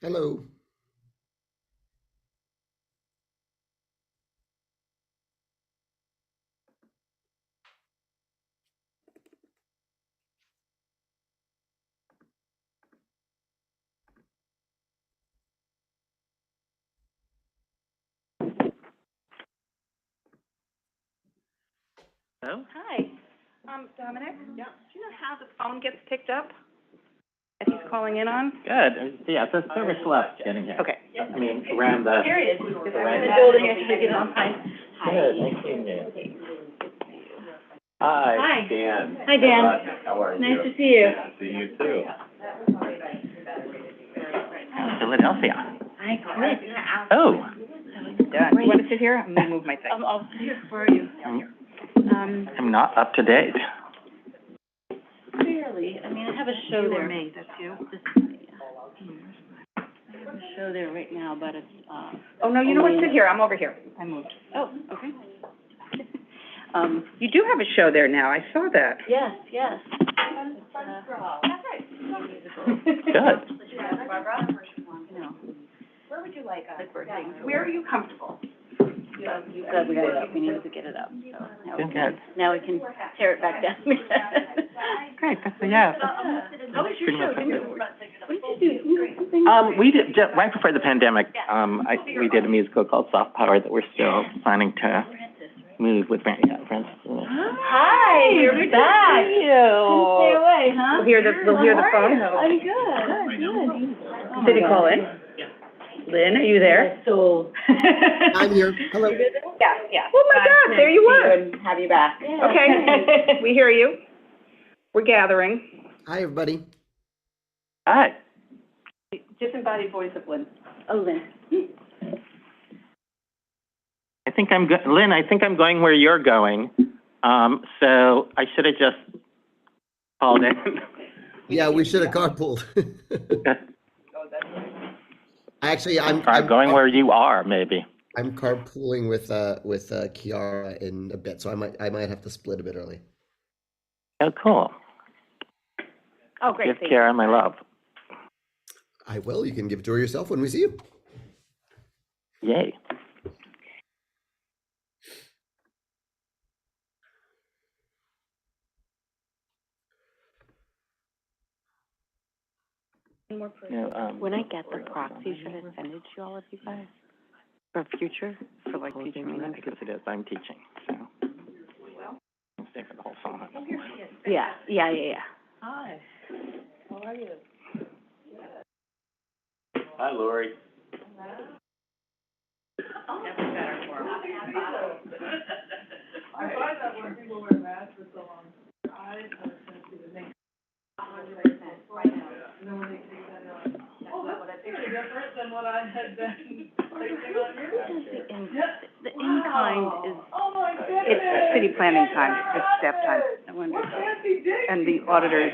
Hello. Hello? Hi, Dominic? Yeah. Do you know how the phone gets picked up that he's calling in on? Good. Yeah, the service left getting here. Okay. I mean, around the. Here he is. around In the the- building, I should get it on time. Good, nice seeing you. Hi. Hi. Dan. Hi, Dan. How are you? Nice to see you. Nice to see you too. Philadelphia. I quit. Oh. Done. You want to sit here? I'm gonna move my thing. I'll sit here. Where are you? I'm not up to date. Barely. I mean, I have a show there. Me, that's you? I have a show there right now, but it's, Oh, no, you know what? Sit here. I'm over here. I moved. Oh, okay. You do have a show there now. I saw that. Yes, yes. Good. Where would you like us? Where are you comfortable? You said we got it up, we needed to get it up, so now we can tear it back down again. Great, yeah. How was your show? What did you do? We did, right before the pandemic, we did a musical called Soft Power that we're still planning to move with Francis. Hi, you're back. Didn't stay away, huh? We'll hear the phone. I'm good. Did he call in? Lynn, are you there? So. I'm here. Hello. Yeah. Oh, my God, there you were. And have you back. Okay, we hear you. We're gathering. Hi, everybody. Hi. Disembodied voice of Lynn. Oh, Lynn. I think Lynn, I think I'm going where you're going. So I should have just called in. Yeah, we should have carpooled. Actually, I'm going where you are, maybe. I'm carpooling with Kiara in a bit, so I might have to split a bit early. Oh, cool. Oh, great. Give Kiara my love. I will. You can give it to her yourself when we see you. Yay. When I get the proxy, should I send it to all of you guys for future, for like future meetings? Because it is, I'm teaching, so. I'll stay for the whole song. Yeah. Hi. How are you? Hi, Lori. I find that when people wear masks for so long, their eyes have a tendency to make. And then when they take that, they're like, oh, that's pretty different than what I had been placing on you. The in-kind is, Oh, my goodness. it's city planning time, it's step time. I wonder. And the auditors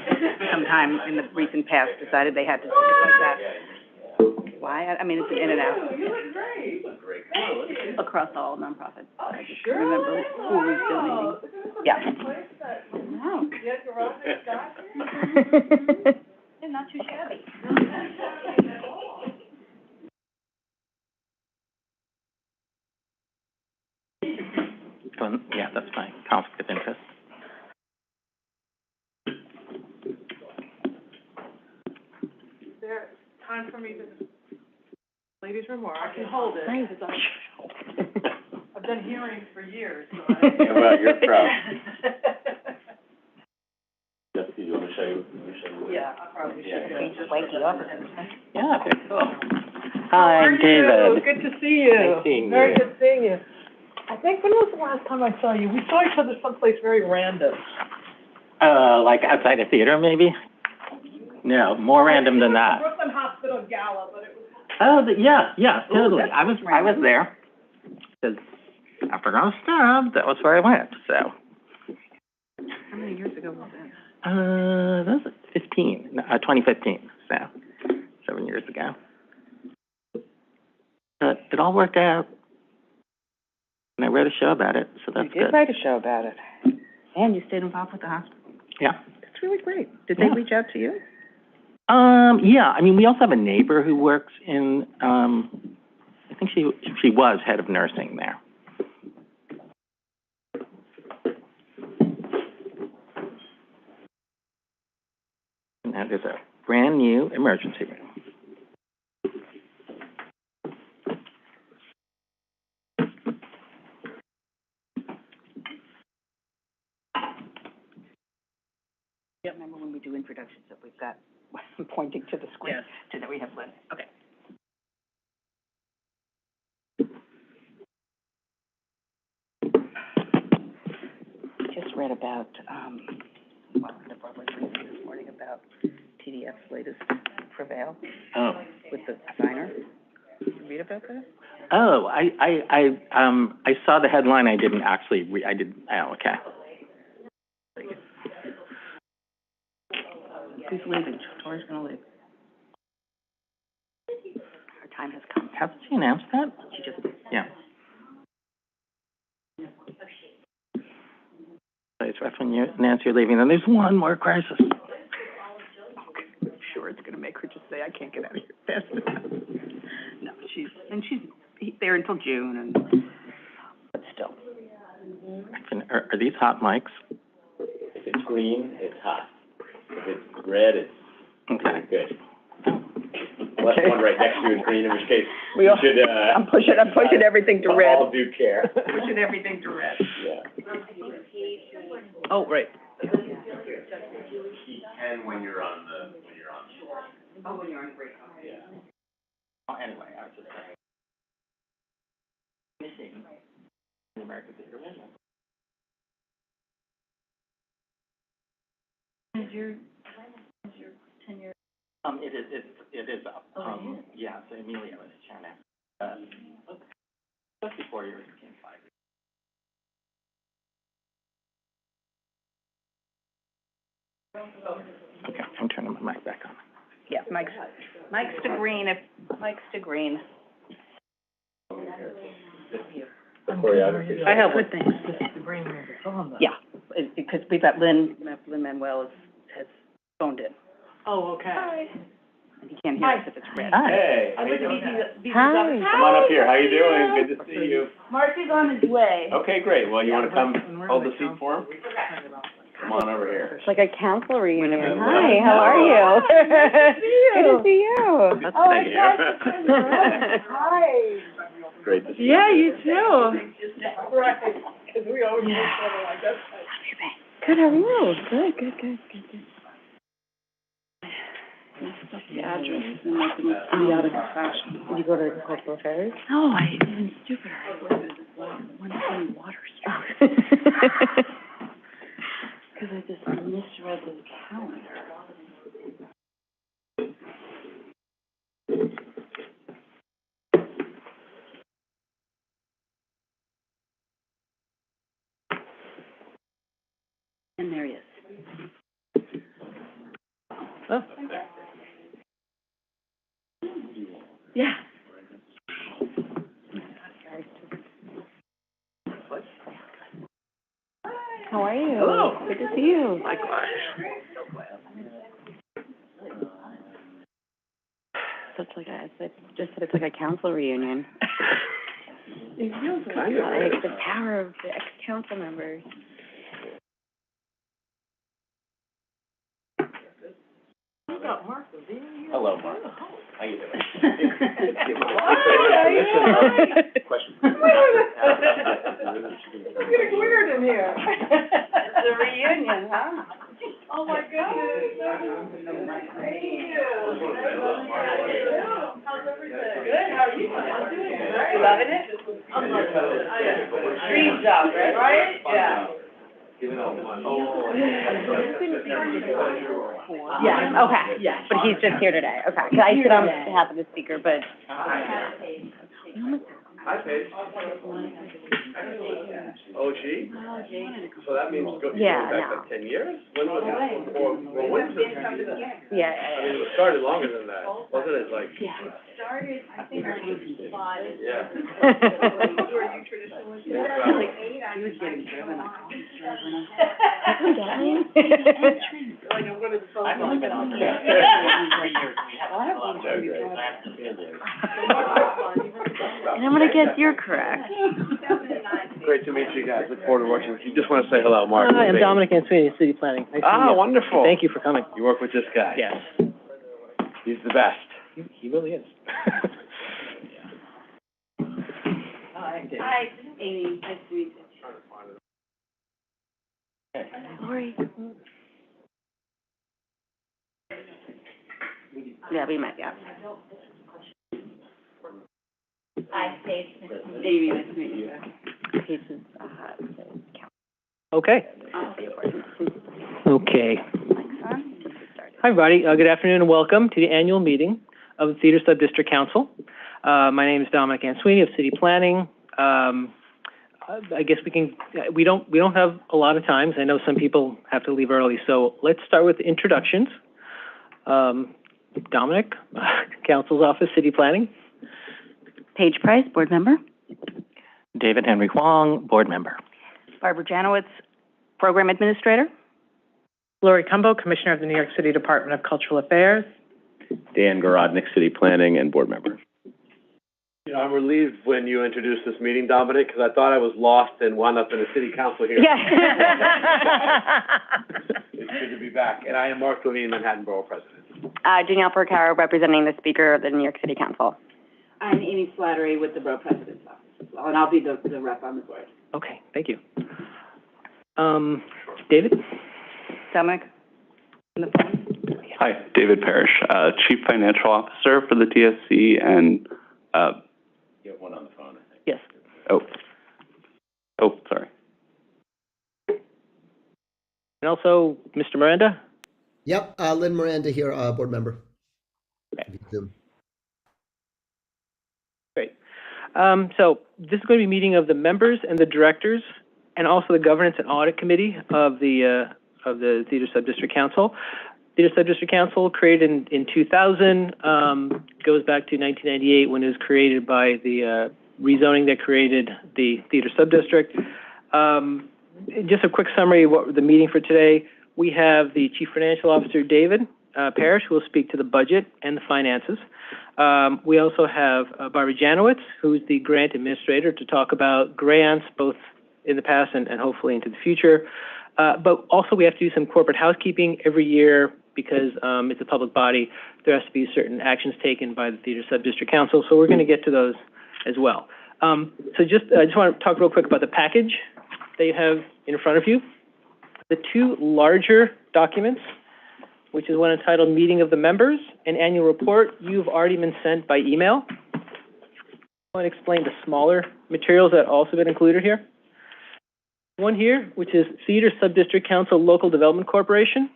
sometime in the recent past decided they had to do it like that. Why? I mean, it's an in and out. You look great. Across all nonprofits. Oh, I just sure. remember who was donating. Yeah. Wow. You had garage got They're not too shabby. Yeah, that's fine. Conflict of interest. Is there time for me to, ladies' remark, I can hold it. I've done hearings for years, so I. How about your crowd? Jesse, you want to show you? Yeah, I probably should. Just wake you up. Yeah, very cool. Hi, I'm David. Good to see you. Nice seeing you. Very good seeing you. I think, when was the last time I saw you? We saw each other someplace very random. Like outside a theater, maybe? No, more random than that. Brooklyn Hospital Gala, but it was. Oh, yeah, totally. I was there. Because after I was stabbed, that was where I went, so. How many years ago was that? That was 2015, so 7 years ago. But it all worked out. And I wrote a show about it, so that's good. You did write a show about it. And you stayed involved with the hospital. Yeah. That's really great. Did they reach out to you? Yeah, I mean, we also have a neighbor who works in, I think she was head of nursing there. And now there's a brand new emergency room. Yeah, remember when we do introductions that we've got, pointing to the screen, so that we have Lynn. Okay. Just read about, the Broadway briefing this morning about TDF's latest Prevail Oh. with the signer. Did you read about that? Oh, I saw the headline, I didn't actually oh, okay. Who's leaving? Tori's gonna leave. Her time has come. Hasn't she announced that? She just did. Yeah. It's rough when you announce you're leaving, then there's one more crisis. I'm sure it's gonna make her just say, I can't get out of here fast enough. No, she's there until June, and, but still. Are these hot mics? If it's green, it's hot. If it's red, it's Okay. good. Unless the one right next to you is green, in which case We you all, should, I'm pushing everything to red. all due care. Pushing everything to red. Yeah. Oh, right. He can when you're on the. Oh, when you're on break. Yeah. Oh, anyway, I was just saying. Missing the American Theater Wing. Is your tenure? It is up. Oh, it is? Yeah, so Amelia was chairman. Just before years became 5 years. Okay, I'm turning my mic back on. Yeah, Mike's to green, Mike's to green. The choreography. I have good things. Yeah, because we've got Lin-Manuel has phoned in. Oh, okay. Hi. And he can't hear us if it's red. Hi. Hey, I how you live doing? in Hi. Come on up here, how you doing? Good to see you. Marcy's on his way. Okay, great, well, you wanna come hold the seat for him? Come on over here. It's like a council reunion. Hello. Hi, how are you? Good to see you. Let's Oh, stay it's here. nice to see you. Hi. Great to see you. Yeah, you too. Right, because we always look sort of like, that's Good, how are you? Good. The address and like the out of fashion. Did you go to cultural affairs? No, I even stupider. I went to Water Street. Because I just misread the calendar. And there he is. Oh. Yeah. How are you? Hello. Good to see you. Likewise. So it's like it's like a council reunion. It feels Like the power of the ex-council members. Hello, Mark. How you doing? Question. It's getting weird in here. It's a reunion, huh? Oh, my goodness. Thank you. How's everything? Good, how are you? I'm doing great. You loving it? I'm loving it. I am. Dream job, right? Right? Yeah. Yeah, okay. Yeah. But he's just here today, okay. 'Cause I sit on behalf of the speaker, but. Hi, Paige. OG? So that means you're Yeah, going back no. like 10 years? When was it? Or when was it? I Yeah. mean, it was started longer than that, wasn't it? Like, Started, I think I was 5. yeah. Were you traditionally? Yeah. Like 8, He was getting driven. Doesn't get me? like I'm going to the phone. I've only been on for 3 years. And I'm gonna guess you're correct. Great to meet you guys. Look forward to working with you. Just want to say hello, Mark. Hi, I'm Dominic Answini, City Planning. Nice to meet you. Wonderful. Thank you for coming. You work with this guy? Yes. He's the best. He really is. Hi, Amy, nice to meet you. Lori. Yeah, we met, yeah. Hi, Paige, Amy, nice to meet you. Pages, Okay. Okay. Started. Hi, everybody. Good afternoon and welcome to the annual meeting of the Theater Subdistrict Council. My name is Dominic Answini of City Planning. I guess we don't have a lot of time. I know some people have to leave early, so let's start with introductions. Dominic, Council's Office, City Planning. Paige Price, board member. David Henry Huang, board member. Barbara Janowitz, program administrator. Lori Cumbo, Commissioner of the New York City Department of Cultural Affairs. Dan Garodnick, City Planning and Board Member. You know, I'm relieved when you introduced this meeting, Dominic, because I thought I was lost and wound up in the city council here. Yeah. It's good to be back. And I am Mark Levine, Manhattan Borough President. Danielle Percaro, representing the Speaker of the New York City Council. I'm Amy Slattery with the Borough President's Office as well, and I'll be the rep on the board. Okay, thank you. David? Dominic? On the phone? Hi, David Parrish, Chief Financial Officer for the TSC, and you have one on the phone, I think. Yes. Oh, sorry. And also, Mr. Miranda? Yep, Lynn Miranda here, board member. Zoom. Great. So this is going to be a meeting of the members and the directors, and also the Governance and Audit Committee of the Theater Subdistrict Council. Theater Subdistrict Council, created in 2000, goes back to 1998 when it was created by the rezoning that created the Theater Subdistrict. Just a quick summary of the meeting for today. We have the Chief Financial Officer, David Parrish, who will speak to the budget and the finances. We also have Barbara Janowitz, who's the grant administrator, to talk about grants, both in the past and hopefully into the future. But also we have to do some corporate housekeeping every year because it's a public body. There has to be certain actions taken by the Theater Subdistrict Council, so we're going to get to those as well. I just want to talk real quick about the package that you have in front of you. The two larger documents, which is one entitled Meeting of the Members and Annual Report, you've already been sent by email. I want to explain the smaller materials that also been included here. One here, which is Theater Subdistrict Council Local Development Corporation.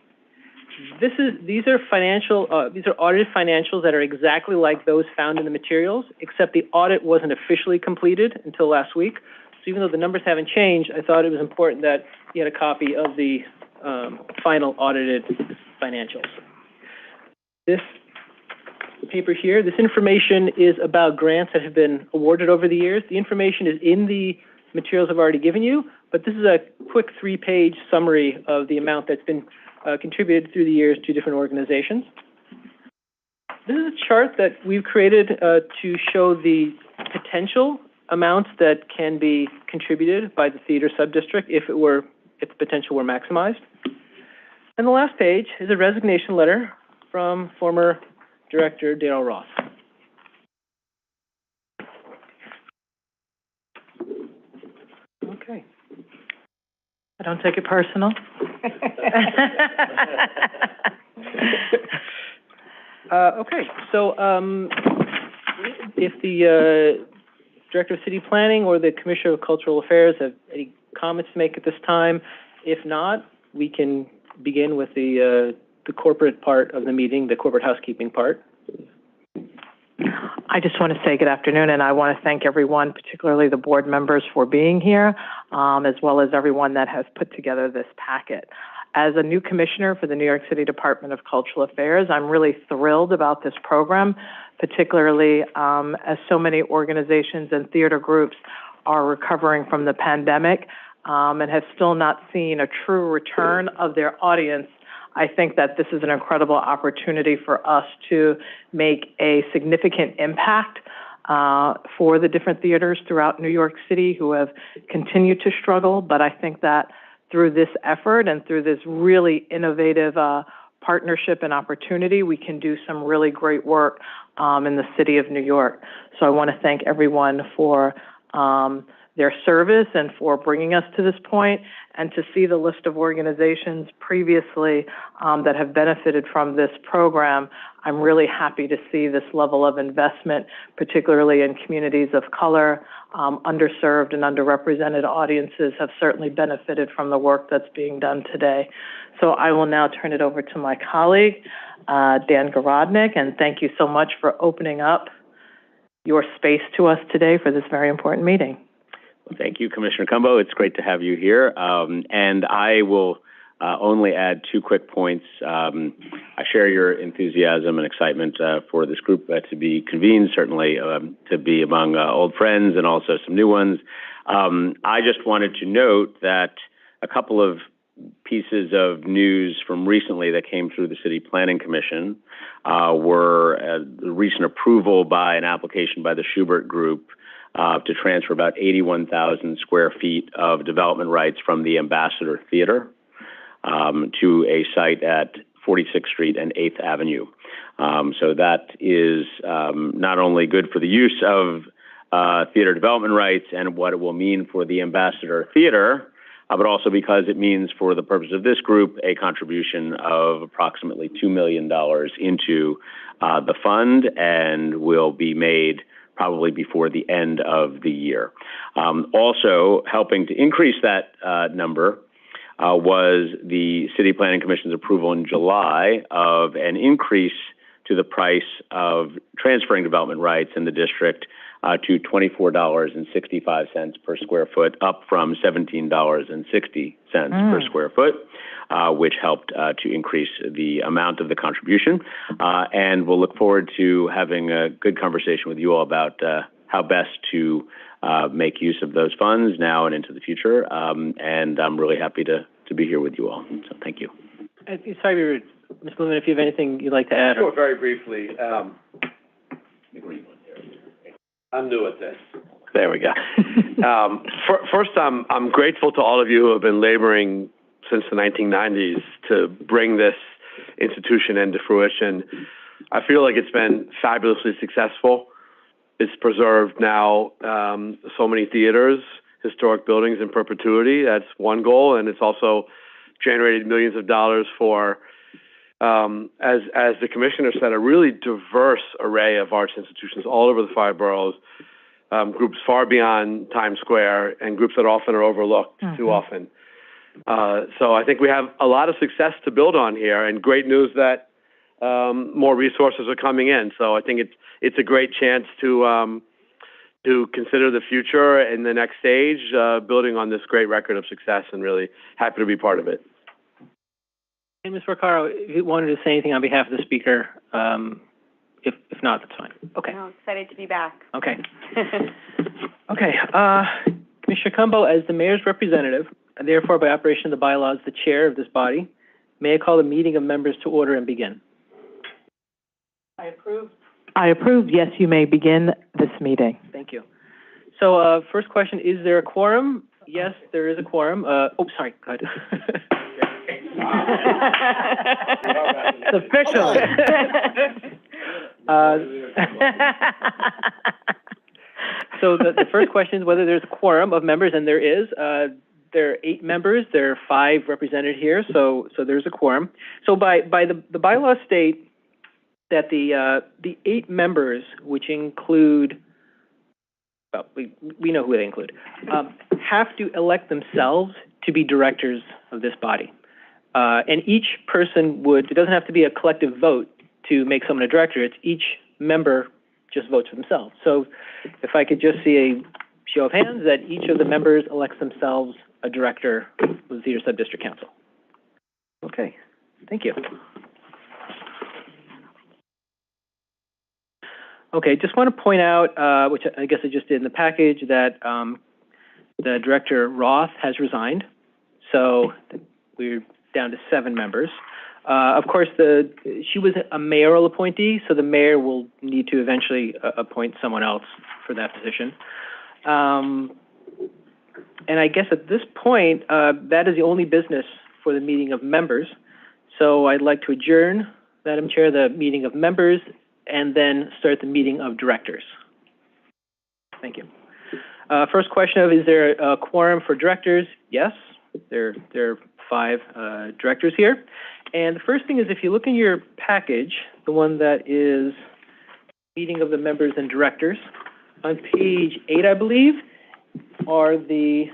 These are audited financials that are exactly like those found in the materials, except the audit wasn't officially completed until last week. So even though the numbers haven't changed, I thought it was important that you had a copy of the final audited financials. This paper here, this information is about grants that have been awarded over the years. The information is in the materials I've already given you, but this is a quick 3-page summary of the amount that's been contributed through the years to different organizations. This is a chart that we've created to show the potential amounts that can be contributed by the Theater Subdistrict if the potential were maximized. And the last page is a resignation letter from former Director Dale Roth. Okay. I don't take it personal. Okay, so if the Director of City Planning or the Commissioner of Cultural Affairs have any comments to make at this time, if not, we can begin with the corporate part of the meeting, the corporate housekeeping part. I just want to say good afternoon, and I want to thank everyone, particularly the board members, for being here, as well as everyone that has put together this packet. As a new commissioner for the New York City Department of Cultural Affairs, I'm really thrilled about this program, particularly as so many organizations and theater groups are recovering from the pandemic and have still not seen a true return of their audience I think that this is an incredible opportunity for us to make a significant impact for the different theaters throughout New York City who have continued to struggle. But I think that through this effort and through this really innovative partnership and opportunity, we can do some really great work in the city of New York. So I want to thank everyone for their service and for bringing us to this point, and to see the list of organizations previously that have benefited from this program. I'm really happy to see this level of investment, particularly in communities of color. Underserved and underrepresented audiences have certainly benefited from the work that's being done today. So I will now turn it over to my colleague, Dan Garodnick, and thank you so much for opening up your space to us today for this very important meeting. Well, thank you, Commissioner Cumbo. It's great to have you here. And I will only add 2 quick points. I share your enthusiasm and excitement for this group to be convened, certainly to be among old friends and also some new ones. I just wanted to note that a couple of pieces of news from recently that came through the City Planning Commission were the recent approval by an application by the Schubert Group to transfer about 81,000 square feet of development rights from the Ambassador Theater to a site at 46th Street and 8th Avenue. So that is not only good for the use of theater development rights and what it will mean for the Ambassador Theater, but also because it means, for the purpose of this group, a contribution of approximately $2 million into the fund, and will be made probably before the end of the year. Also helping to increase that number was the City Planning Commission's approval in July of an increase to the price of transferring development rights in the district to $24.65 per square foot, up from $17.60 per square foot, which helped to increase the amount of the contribution. And we'll look forward to having a good conversation with you all about how best to make use of those funds now and into the future. And I'm really happy to be here with you all. So thank you. Sorry, Ms. Blumen, if you have anything you'd like to add. Sure, very briefly. I'm new at this. There we go. First, I'm grateful to all of you who have been laboring since the 1990s to bring this institution into fruition. I feel like it's been fabulously successful. It's preserved now so many theaters, historic buildings in perpetuity. That's one goal, and it's also generated millions of dollars for, as the commissioner said, a really diverse array of arts institutions all over the 5 boroughs, groups far beyond Times Square, and groups that often are overlooked too often. So I think we have a lot of success to build on here, and great news that more resources are coming in. So I think it's a great chance to consider the future in the next stage, building on this great record of success, and really happy to be part of it. And Ms. Porcaro, if you wanted to say anything on behalf of the speaker, if not, that's fine. Okay. I'm excited to be back. Okay. Okay. Commissioner Cumbo, as the mayor's representative, and therefore by operation of the bylaws, the chair of this body, may I call the meeting of members to order and begin? I approve. I approve. Yes, you may begin this meeting. Thank you. So, first question, is there a quorum? Yes, there is a quorum. Oh, sorry, go ahead. It's official. So the first question is whether there's a quorum of members, and there is. There are 8 members. There are 5 represented here, so there's a quorum. So by the bylaws state that the 8 members, which include, well, we know who they include, have to elect themselves to be directors of this body. And each person it doesn't have to be a collective vote to make someone a director. It's each member just votes for themselves. So if I could just see a show of hands that each of the members elects themselves a director of the Theater Subdistrict Council. Okay, thank you. Okay, just want to point out, which I guess I just did in the package, that the director Roth has resigned. So we're down to 7 members. Of course, she was a mayoral appointee, so the mayor will need to eventually appoint someone else for that position. And I guess at this point, that is the only business for the meeting of members. So I'd like to adjourn, Madam Chair, the meeting of members, and then start the meeting of directors. Thank you. First question is there a quorum for directors? Yes, there are 5 directors here. And the first thing is, if you look in your package, the one that is meeting of the members and directors, on page 8, I believe, are the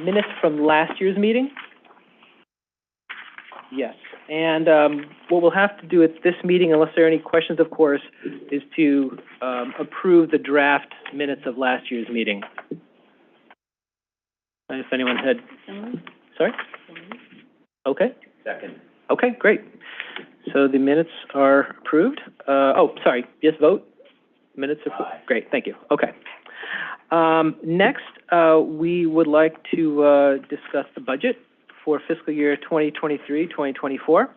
minutes from last year's meeting. Yes, and what we'll have to do at this meeting, unless there are any questions, of course, is to approve the draft minutes of last year's meeting. If anyone had, sorry? Okay. Second. Okay, great. So the minutes are approved. Sorry, yes, vote? Minutes approved. Great, thank you. Okay. Next, we would like to discuss the budget for fiscal year 2023-2024.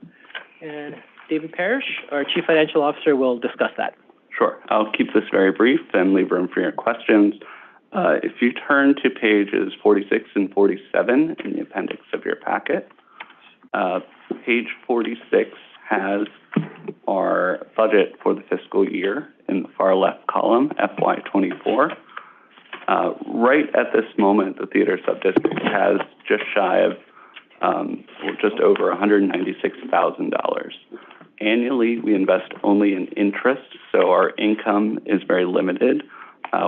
And David Parrish, our Chief Financial Officer, will discuss that. Sure. I'll keep this very brief and leave room for your questions. If you turn to pages 46 and 47 in the appendix of your packet, page 46 has our budget for the fiscal year in the far left column, FY24. Right at this moment, the theater subdistrict has just shy of, just over $196,000. Annually, we invest only in interest, so our income is very limited.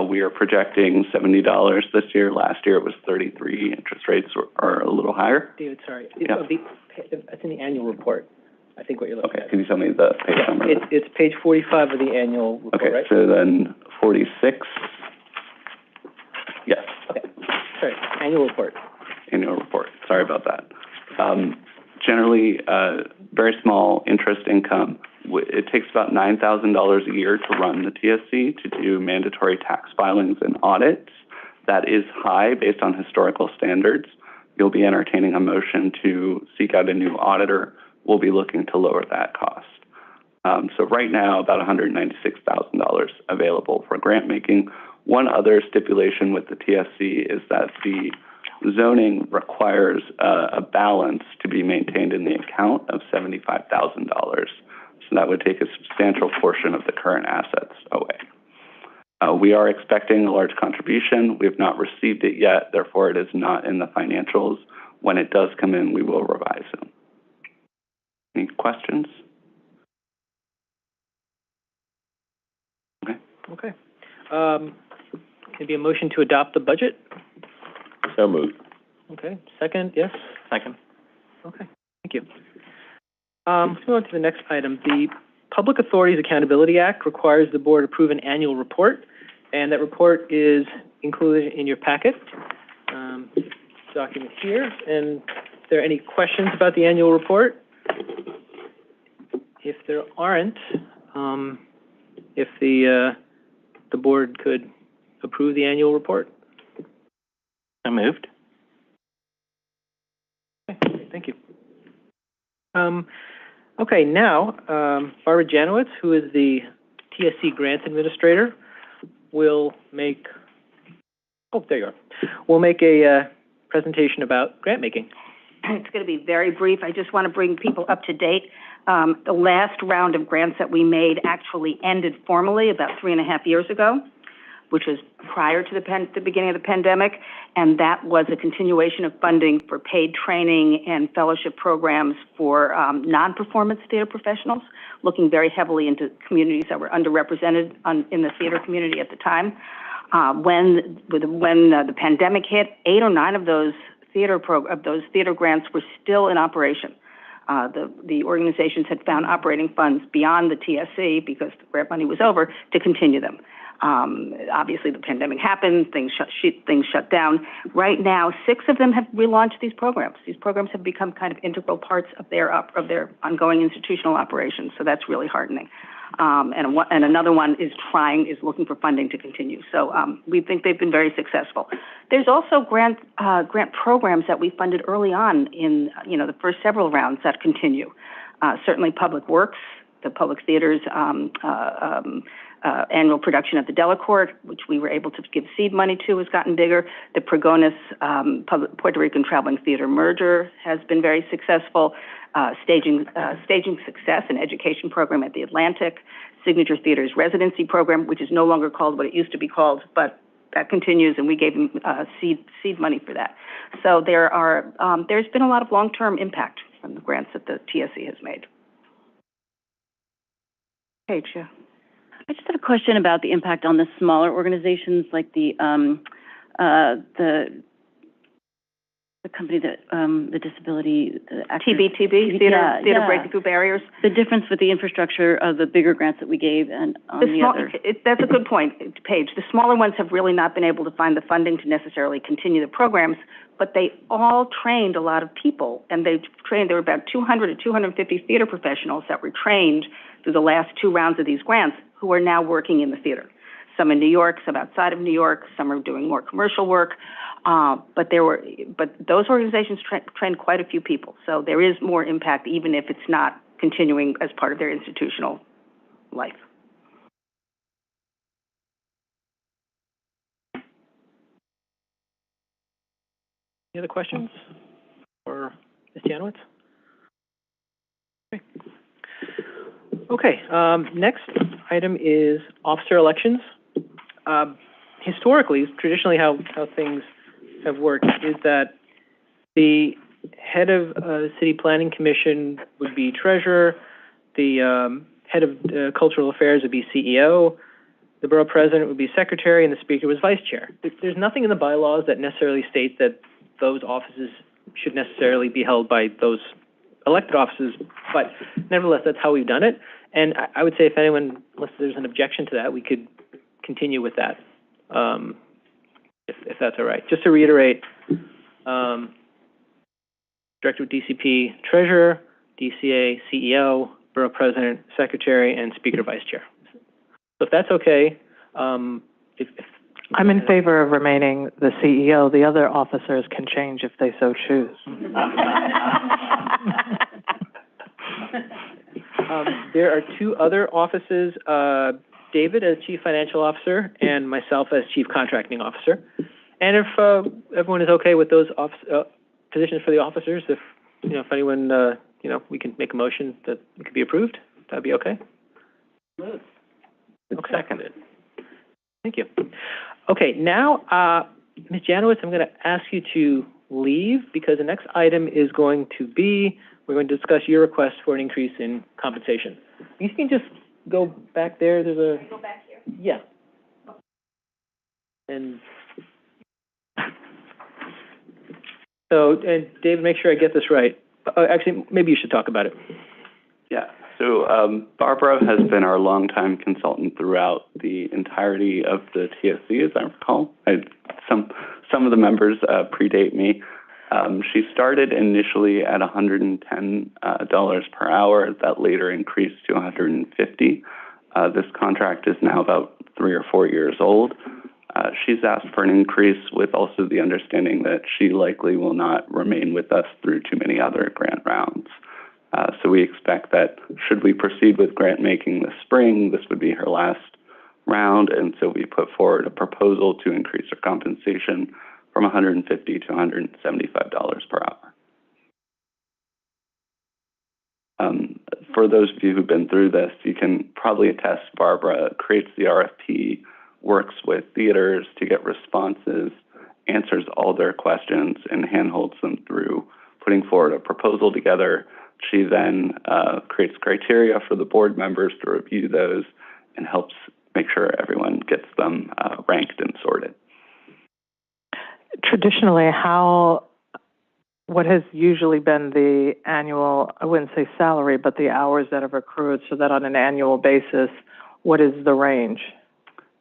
We are projecting $70 this year. Last year it was $33. Interest rates are a little higher. David, sorry. Yeah. It's in the annual report, I think, what you're looking at. Can you tell me the page number? It's page 45 of the annual report, okay, right? So then 46. Yes. Okay. Sorry, annual report. Annual report. Sorry about that. Generally, very small interest income. It takes about $9,000 a year to run the TSC, to do mandatory tax filings and audits. That is high based on historical standards. You'll be entertaining a motion to seek out a new auditor. We'll be looking to lower that cost. So right now, about $196,000 available for grant making. One other stipulation with the TSC is that the zoning requires a balance to be maintained in the account of $75,000. So that would take a substantial portion of the current assets away. We are expecting a large contribution. We have not received it yet, therefore it is not in the financials. When it does come in, we will revise them. Any questions? Okay. Okay. Can be a motion to adopt the budget? So moved. Okay. Second, yes? Second. Okay, thank you. Let's move on to the next item. The Public Authorities Accountability Act requires the board approve an annual report, and that report is included in your packet. Document here. And if there are any questions about the annual report? If there aren't, if the board could approve the annual report. So moved. Okay, thank you. Okay, now, Barbara Janowitz, who is the TSC Grants Administrator, will make, there you are, will make a presentation about grant making. It's going to be very brief. I just want to bring people up to date. The last round of grants that we made actually ended formally about 3.5 years ago, which was prior to the beginning of the pandemic, and that was a continuation of funding for paid training and fellowship programs for non-performance theater professionals, looking very heavily into communities that were underrepresented in the theater community at the time. When the pandemic hit, 8 or 9 of those theater grants were still in operation. The organizations had found operating funds beyond the TSC, because the grant money was over, to continue them. Obviously, the pandemic happened, things shut down. Right now, 6 of them have relaunched these programs. These programs have become kind of integral parts of their ongoing institutional operations, so that's really heartening. and another one is looking for funding to continue. So we think they've been very successful. There's also grant programs that we funded early on in the first several rounds that continue. Certainly Public Works, the Public Theater's annual production at the Delacorte, which we were able to give seed money to, has gotten bigger. The Pregonis Puerto Rican Traveling Theater merger has been very successful. Staging Success, an education program at the Atlantic. Signature Theater's residency program, which is no longer called what it used to be called, but that continues, and we gave them seed money for that. So there's been a lot of long-term impact from the grants that the TSC has made. Paige, yeah. I just have a question about the impact on the smaller organizations, like the company that, the disability, the TB, Theater Breaking Through Barriers. The difference with the infrastructure of the bigger grants that we gave and the other. That's a good point, Paige. The smaller ones have really not been able to find the funding to necessarily continue the programs, but they all trained a lot of people, and there were about 200 to 250 theater professionals that were trained through the last 2 rounds of these grants who are now working in the theater. Some in New York, some outside of New York, some are doing more commercial work. But those organizations trained quite a few people. So there is more impact, even if it's not continuing as part of their institutional life. Any other questions for Ms. Janowitz? Okay. Next item is officer elections. Traditionally, how things have worked is that the head of city planning commission would be treasurer, the head of cultural affairs would be CEO, the borough president would be secretary, and the speaker was vice chair. There's nothing in the bylaws that necessarily states that those offices should necessarily be held by those elected offices, but nevertheless, that's how we've done it. And I would say if anyone, unless there's an objection to that, we could continue with that, if that's all right. Just to reiterate, Director of DCP, Treasurer, DCA, CEO, Borough President, Secretary, and Speaker, Vice Chair. So if that's okay, I'm in favor of remaining the CEO. The other officers can change if they so choose. There are 2 other offices, David as Chief Financial Officer and myself as Chief Contracting Officer. And if everyone is okay with those positions for the officers, if anyone, we can make a motion that it could be approved, that'd be okay? Moved. Okay. Seconded. Thank you. Okay, now, Ms. Janowitz, I'm going to ask you to leave because the next item is going to be, we're going to discuss your request for an increase in compensation. You can just go back there. There's a... Go back here? Yeah. And so, and David, make sure I get this right. Actually, maybe you should talk about it. Yeah. So Barbara has been our longtime consultant throughout the entirety of the TSC, as I recall. Some of the members predate me. She started initially at $110 per hour. That later increased to $150. This contract is now about 3 or 4 years old. She's asked for an increase with also the understanding that she likely will not remain with us through too many other grant rounds. So we expect that should we proceed with grant making this spring, this would be her last round, and so we put forward a proposal to increase her compensation from $150 to $175 per hour. For those of you who've been through this, you can probably attest Barbara creates the RFP, works with theaters to get responses, answers all their questions, and handholds them through putting forward a proposal together. She then creates criteria for the board members to review those and helps make sure everyone gets them ranked and sorted. Traditionally, what has usually been the annual, I wouldn't say salary, but the hours that have accrued, so that on an annual basis, what is the range?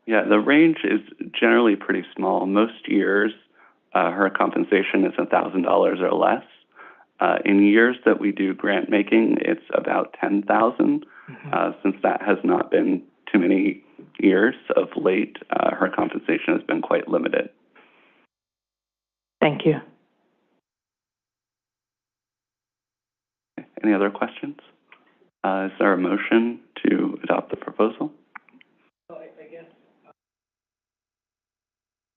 Yeah, the range is generally pretty small. Most years, her compensation is $1,000 or less. In years that we do grant making, it's about 10,000. Since that has not been too many years of late, her compensation has been quite limited. Thank you. Any other questions? Is there a motion to adopt the proposal? I guess.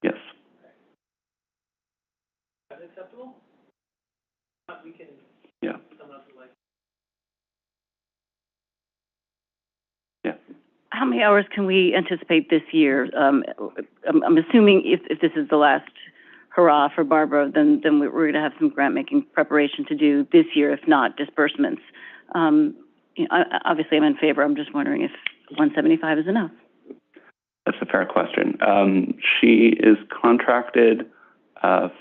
Yes. Is that acceptable? We can. Yeah. Someone else would like. Yeah. How many hours can we anticipate this year? I'm assuming if this is the last hurrah for Barbara, then we're going to have some grant-making preparation to do this year, if not disbursements. Obviously, I'm in favor. I'm just wondering if 175 is enough. That's a fair question. She is contracted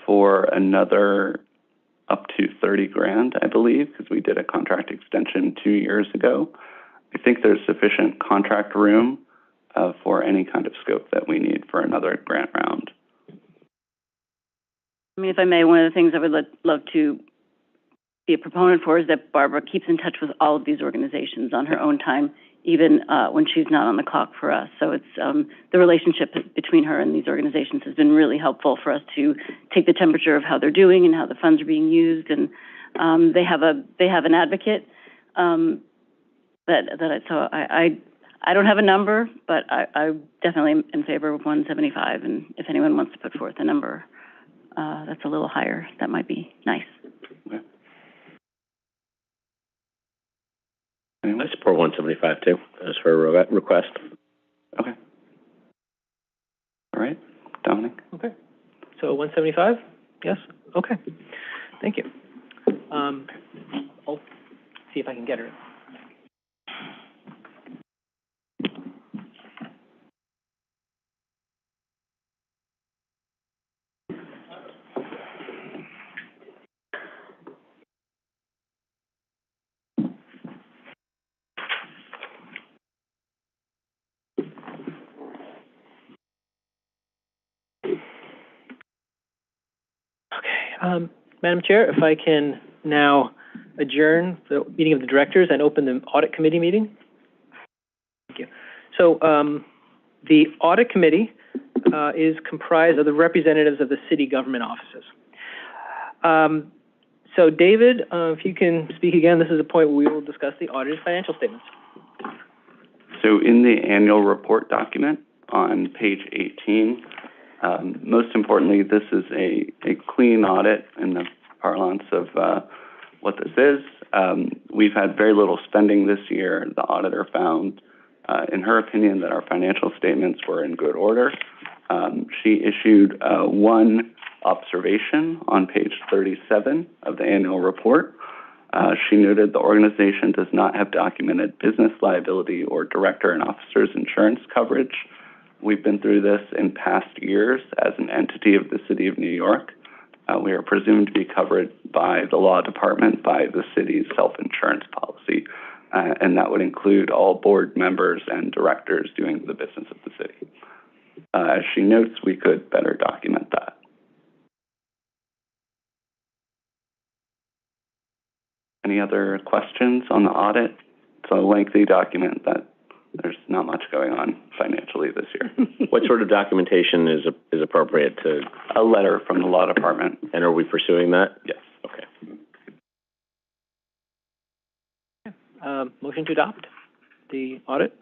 for another up to 30 grand, I believe, because we did a contract extension 2 years ago. I think there's sufficient contract room for any kind of scope that we need for another grant round. I mean, if I may, one of the things I would love to be a proponent for is that Barbara keeps in touch with all of these organizations on her own time, even when she's not on the clock for us. So it's the relationship between her and these organizations has been really helpful for us to take the temperature of how they're doing and how the funds are being used. And they have an advocate I don't have a number, but I definitely am in favor of 175. And if anyone wants to put forth a number that's a little higher, that might be nice. Okay. I support 175 too, as her request. Okay. All right, Dominic? Okay. So 175? Yes? Okay. Thank you. I'll see if I can get her. Madam Chair, if I can now adjourn the meeting of the directors and open the audit committee meeting. Thank you. So the audit committee is comprised of the representatives of the city government offices. So David, if you can speak again, this is a point where we will discuss the audited financial statements. So in the annual report document on page 18, most importantly, this is a clean audit in the parlance of what this is. We've had very little spending this year. The auditor found, in her opinion, that our financial statements were in good order. She issued one observation on page 37 of the annual report. She noted the organization does not have documented business liability or director and officers insurance coverage. We've been through this in past years as an entity of the City of New York. We are presumed to be covered by the law department by the city's self-insurance policy, and that would include all board members and directors doing the business of the city. As she notes, we could better document that. Any other questions on the audit? It's a lengthy document that there's not much going on financially this year. What sort of documentation is appropriate to? A letter from the law department. And are we pursuing that? Yes. Okay. Motion to adopt the audit?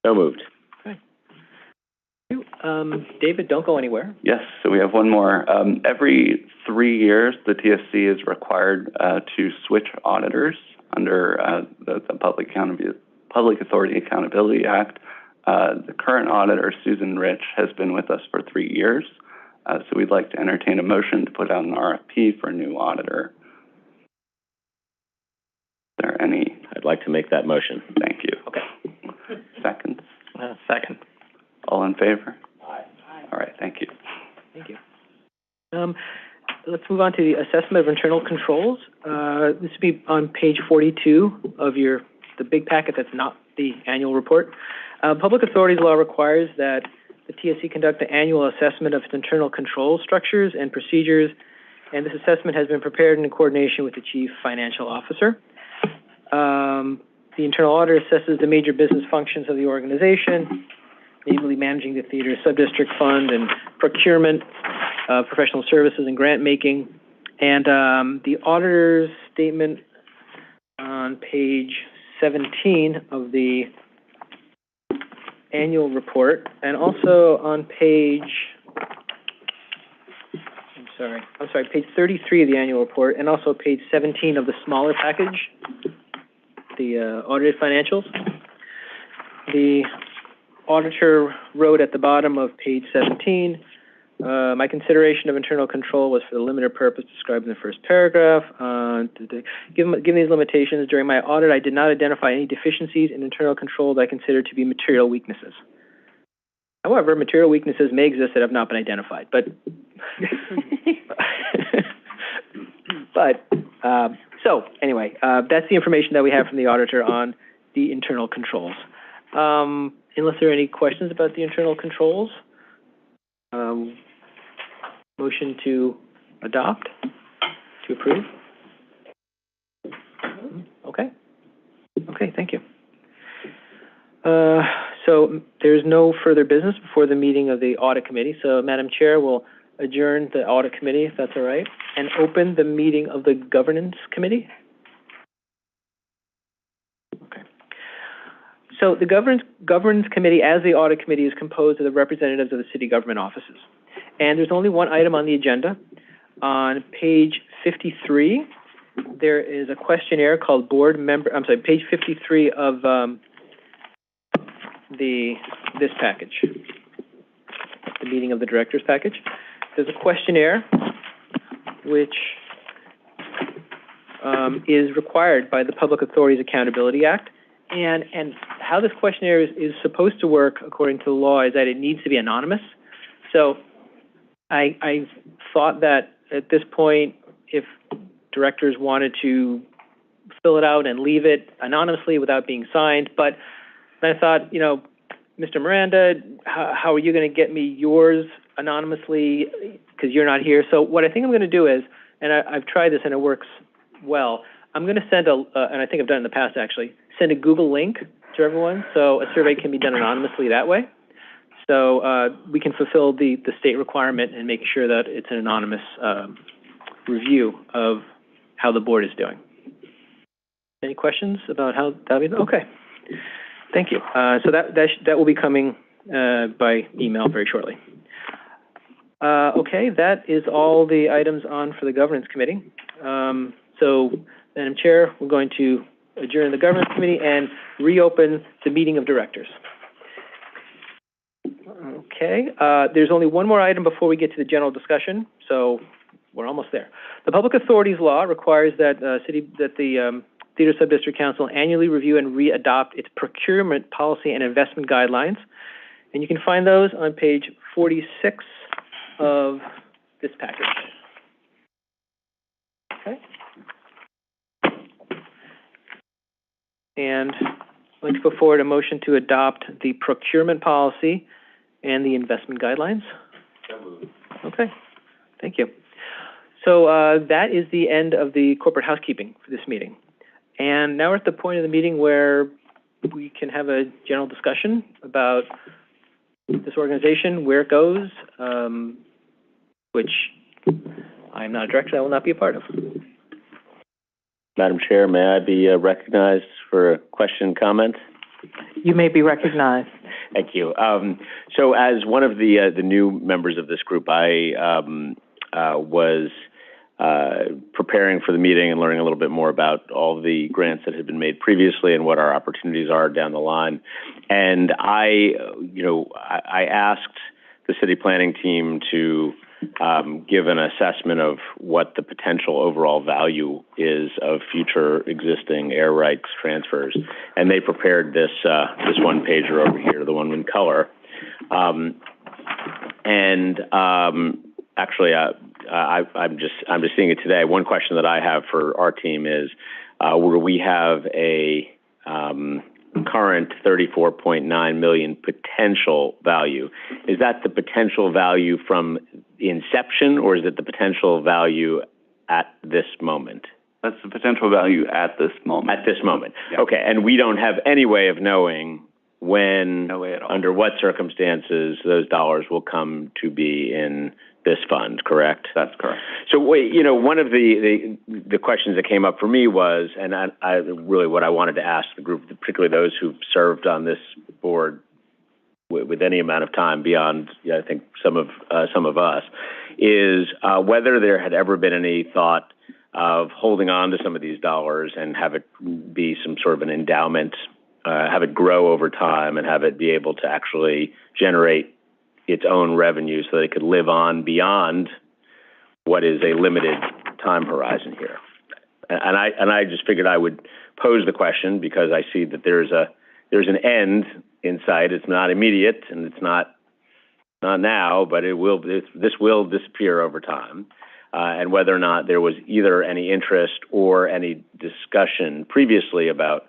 So moved. Okay. David, don't go anywhere. Yes, so we have one more. Every 3 years, the TSC is required to switch auditors under the Public Authority Accountability Act. The current auditor, Susan Rich, has been with us for 3 years. So we'd like to entertain a motion to put out an RFP for a new auditor. Is there any? I'd like to make that motion. Thank you. Okay. Seconds? Second. All in favor? Aye. All right, thank you. Thank you. Let's move on to the assessment of internal controls. This would be on page 42 of the big packet that's not the annual report. Public authorities law requires that the TSC conduct the annual assessment of its internal control structures and procedures and this assessment has been prepared in coordination with the Chief Financial Officer. The internal auditor assesses the major business functions of the organization, namely managing the theater sub-district fund and procurement, professional services and grant making. And the auditor's statement on page 17 of the annual report, and also on page, page 33 of the annual report, and also page 17 of the smaller package, the audited financials. The auditor wrote at the bottom of page 17, my consideration of internal control was for the limited purpose described in the first paragraph. Given these limitations, during my audit, I did not identify any deficiencies in internal control that I considered to be material weaknesses. However, material weaknesses may exist that have not been identified. But, so anyway, that's the information that we have from the auditor on the internal controls. Unless there are any questions about the internal controls, motion to adopt, to approve? Okay. Okay, thank you. So there's no further business before the meeting of the audit committee. So Madam Chair will adjourn the audit committee, if that's all right, and open the meeting of the governance committee. Okay. So the governance committee, as the audit committee, is composed of the representatives of the city government offices. And there's only one item on the agenda. On page 53, there is a questionnaire called page 53 of this package, the meeting of the directors package. There's a questionnaire which is required by the Public Authorities Accountability Act. And how this questionnaire is supposed to work according to the law is that it needs to be anonymous. So I thought that at this point, if directors wanted to fill it out and leave it anonymously without being signed, but then I thought, you know, Mr. Miranda, how are you going to get me yours anonymously because you're not here? So what I think I'm going to do is, and I've tried this and it works well, I'm going to send and I think I've done it in the past actually, send a Google link to everyone so a survey can be done anonymously that way. So we can fulfill the state requirement and make sure that it's an anonymous review of how the board is doing. Any questions about how that will be? Okay, thank you. So that will be coming by email very shortly. Okay, that is all the items on for the governance committee. So, Madam Chair, we're going to adjourn the governance committee and reopen the meeting of directors. Okay, there's only one more item before we get to the general discussion, so we're almost there. The Public Authorities Law requires that the Theater Subdistrict Council annually review and re-adopt its procurement policy and investment guidelines, and you can find those on page 46 of this package. Okay. And I'd like to put forward a motion to adopt the procurement policy and the investment guidelines. Okay, thank you. So that is the end of the corporate housekeeping for this meeting. And now we're at the point of the meeting where we can have a general discussion about this organization, where it goes, which I'm not a director, I will not be a part of. Madam Chair, may I be recognized for a question, comment? You may be recognized. Thank you. So as one of the new members of this group, I was preparing for the meeting and learning a little bit more about all the grants that had been made previously and what our opportunities are down the line. And I asked the city planning team to give an assessment of what the potential overall value is of future existing air rights transfers, and they prepared this one pager over here, the one in color. Actually, I'm just seeing it today. One question that I have for our team is, where we have a current $34.9 million potential value. Is that the potential value from inception, or is it the potential value at this moment? That's the potential value at this moment. At this moment. Yeah. Okay, and we don't have any way of knowing when, No way at all. under what circumstances, those dollars will come to be in this fund, correct? That's correct. So, wait, you know, one of the questions that came up for me was, and I really what I wanted to ask the group, particularly those who've served on this board with any amount of time beyond, I think, some of us, is whether there had ever been any thought of holding on to some of these dollars and have it be some sort of an endowment, have it grow over time and have it be able to actually generate its own revenue so that it could live on beyond what is a limited time horizon here. And I just figured I would pose the question because I see that there's an end in sight. It's not immediate and it's not now, but this will disappear over time. And whether or not there was either any interest or any discussion previously about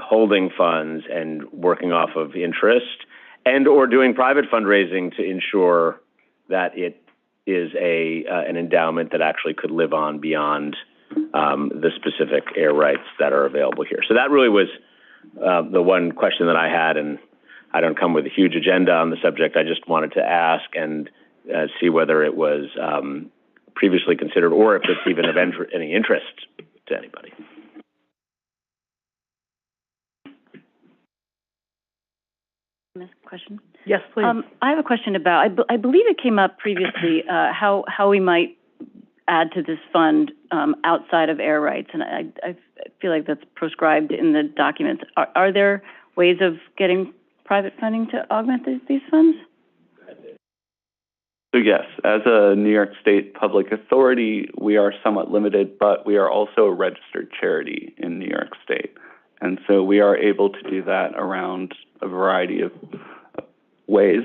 holding funds and working off of interest and or doing private fundraising to ensure that it is an endowment that actually could live on beyond the specific air rights that are available here. So that really was the one question that I had, and I don't come with a huge agenda on the subject. I just wanted to ask and see whether it was previously considered or if it's even of any interest to anybody. Question? Yes, please. I have a question about, I believe it came up previously, how we might add to this fund outside of air rights, and I feel like that's prescribed in the documents. Are there ways of getting private funding to augment these funds? So yes, as a New York State public authority, we are somewhat limited, but we are also a registered charity in New York State. And so we are able to do that around a variety of ways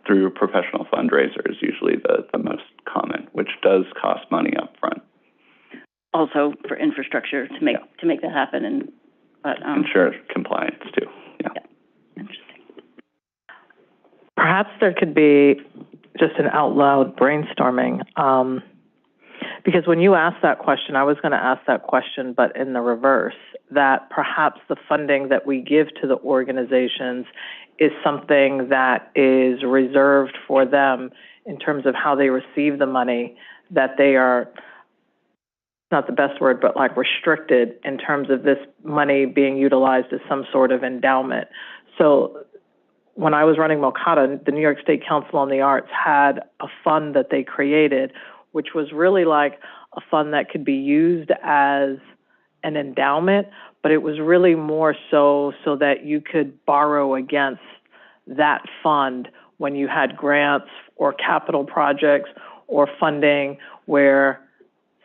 through professional fundraisers, usually the most common, which does cost money up front. Also for infrastructure to make that happen, ensure compliance too. Yeah. Interesting. Perhaps there could be just an out loud brainstorming, because when you asked that question, I was going to ask that question, but in the reverse, that perhaps the funding that we give to the organizations is something that is reserved for them in terms of how they receive the money, that they are, not the best word, but like restricted in terms of this money being utilized as some sort of endowment. So when I was running Mocata, the New York State Council on the Arts had a fund that they created, which was really like a fund that could be used as an endowment, but it was really more so that you could borrow against that fund when you had grants or capital projects or funding where,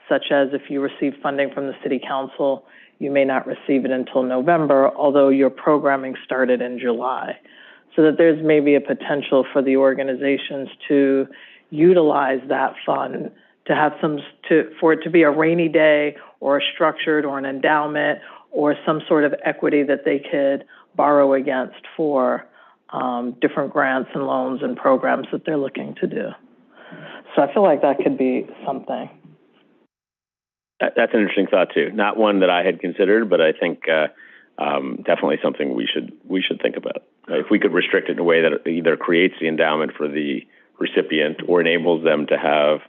such as if you receive funding from the city council, you may not receive it until November, although your programming started in July. So that there's maybe a potential for the organizations to utilize that fund to have for it to be a rainy day or a structured or an endowment or some sort of equity that they could borrow against for different grants and loans and programs that they're looking to do. So I feel like that could be something. That's an interesting thought too. Not one that I had considered, but I think definitely something we should think about. If we could restrict it in a way that either creates the endowment for the recipient or enables them to have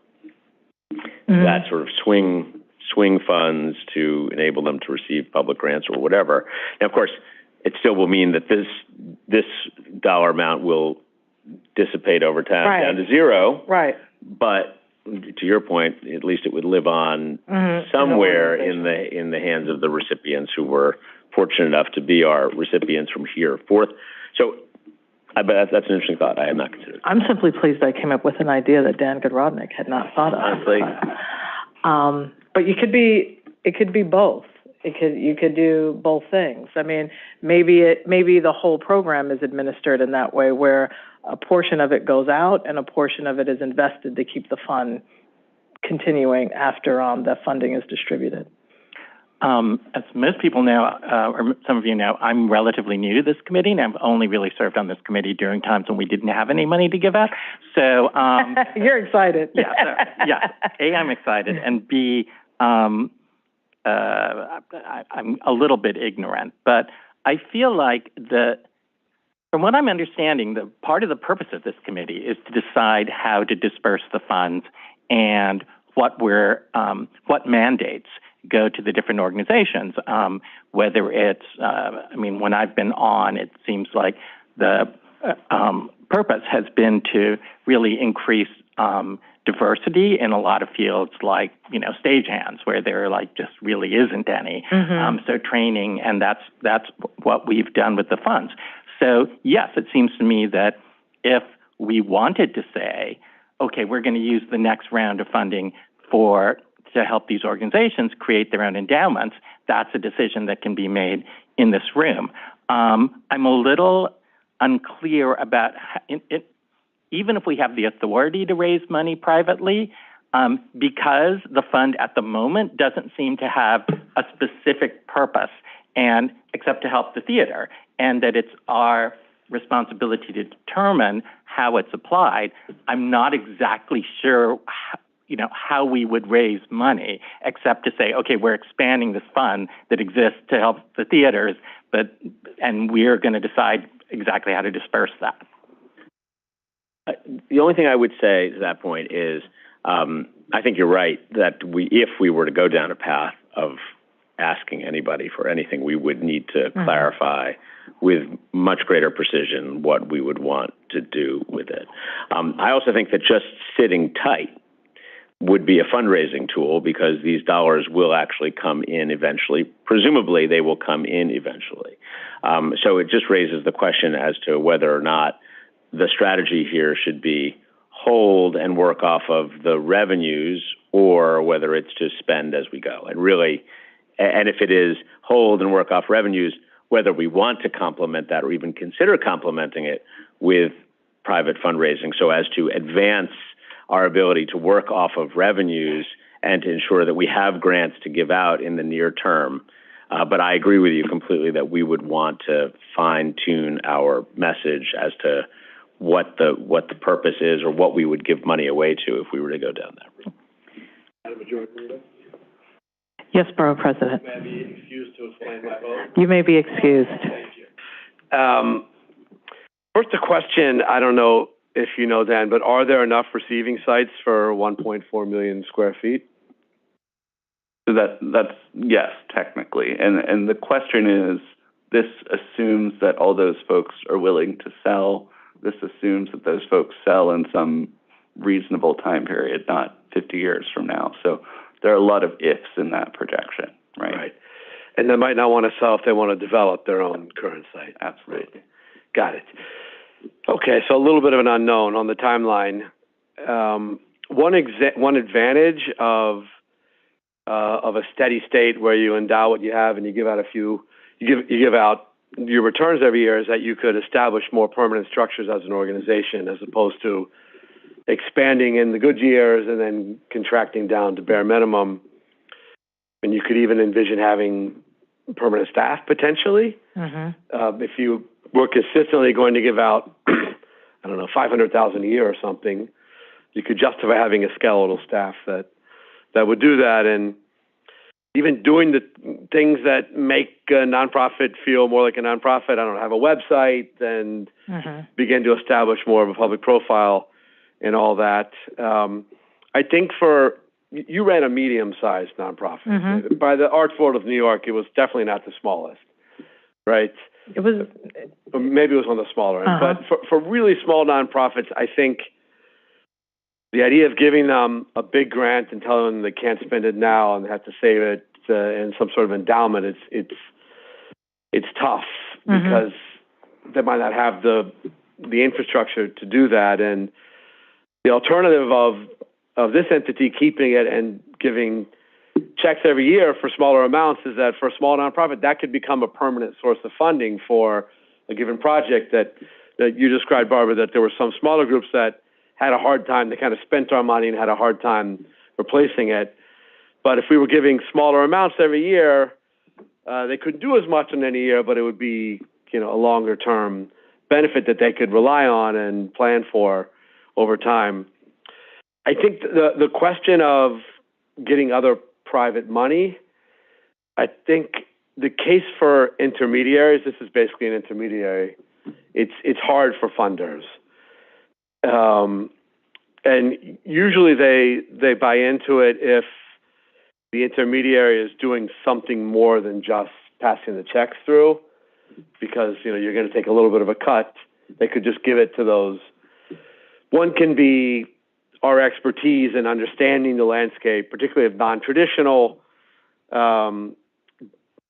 that sort of swing funds to enable them to receive public grants or whatever. Now, of course, it still will mean that this dollar amount will dissipate over time down to zero. Right. But to your point, at least it would live on somewhere in the hands of the recipients who were fortunate enough to be our recipients from here forth. So that's an interesting thought. I had not considered. I'm simply pleased I came up with an idea that Dan Godrodnik had not thought of. Honestly. But it could be both. You could do both things. I mean, maybe the whole program is administered in that way, where a portion of it goes out and a portion of it is invested to keep the fund continuing after the funding is distributed. as most people know, or some of you know, I'm relatively new to this committee, and I've only really served on this committee during times when we didn't have any money to give out. So, You're excited. Yeah. A, I'm excited, and B, I'm a little bit ignorant, but I feel like from what I'm understanding, the part of the purpose of this committee is to decide how to disperse the funds and what mandates go to the different organizations. Whether it's, when I've been on, it seems like the purpose has been to really increase diversity in a lot of fields, like stagehands, where there just really isn't any. So training, and that's what we've done with the funds. So yes, it seems to me that if we wanted to say, okay, we're going to use the next round of funding to help these organizations create their own endowments, that's a decision that can be made in this room. I'm a little unclear about even if we have the authority to raise money privately, because the fund at the moment doesn't seem to have a specific purpose except to help the theater, and that it's our responsibility to determine how it's applied. I'm not exactly sure how we would raise money, except to say, okay, we're expanding this fund that exists to help the theaters, and we're going to decide exactly how to disperse that. The only thing I would say to that point is, I think you're right that if we were to go down a path of asking anybody for anything, we would need to clarify with much greater precision what we would want to do with it. I also think that just sitting tight would be a fundraising tool, because these dollars will actually come in eventually. Presumably, they will come in eventually. So it just raises the question as to whether or not the strategy here should be hold and work off of the revenues, or whether it's to spend as we go. And if it is hold and work off revenues, whether we want to complement that or even consider complementing it with private fundraising so as to advance our ability to work off of revenues and to ensure that we have grants to give out in the near term. But I agree with you completely that we would want to fine-tune our message as to what the purpose is, or what we would give money away to if we were to go down that route. Yes, Borough President. May I be excused to explain my vote? You may be excused. Thank you. First, a question, I don't know if you know, Dan, but are there enough receiving sites for 1.4 million square feet? So that's yes, technically. And the question is, this assumes that all those folks are willing to sell. This assumes that those folks sell in some reasonable time period, not 50 years from now. So there are a lot of ifs in that projection, right? Right. And they might not want to sell if they want to develop their own current site. Absolutely. Got it. Okay, so a little bit of an unknown on the timeline. One advantage of a steady state where you endow what you have and you give out you give out your returns every year is that you could establish more permanent structures as an organization, as opposed to expanding in the good years and then contracting down to bare minimum. And you could even envision having permanent staff potentially. If you were consistently going to give out, I don't know, $500,000 a year or something, you could justify having a skeletal staff that would do that, and even doing the things that make a nonprofit feel more like a nonprofit. I don't know, have a website and begin to establish more of a public profile and all that. I think you ran a medium-sized nonprofit. By the Arts Board of New York, it was definitely not the smallest, right? It was. Maybe it was on the smaller end. But for really small nonprofits, I think the idea of giving them a big grant and telling them they can't spend it now and they have to save it in some sort of endowment, it's tough because they might not have the infrastructure to do that. And the alternative of this entity keeping it and giving checks every year for smaller amounts is that for a small nonprofit, that could become a permanent source of funding for a given project that you described, Barbara, that there were some smaller groups that had a hard time. They kind of spent our money and had a hard time replacing it. But if we were giving smaller amounts every year, they couldn't do as much in any year, but it would be, a longer term benefit that they could rely on and plan for over time. I think the question of getting other private money, I think the case for intermediaries, this is basically an intermediary, it's hard for funders. And usually they buy into it if the intermediary is doing something more than just passing the checks through, because, you're going to take a little bit of a cut. They could just give it to those. One can be our expertise in understanding the landscape, particularly of non-traditional arts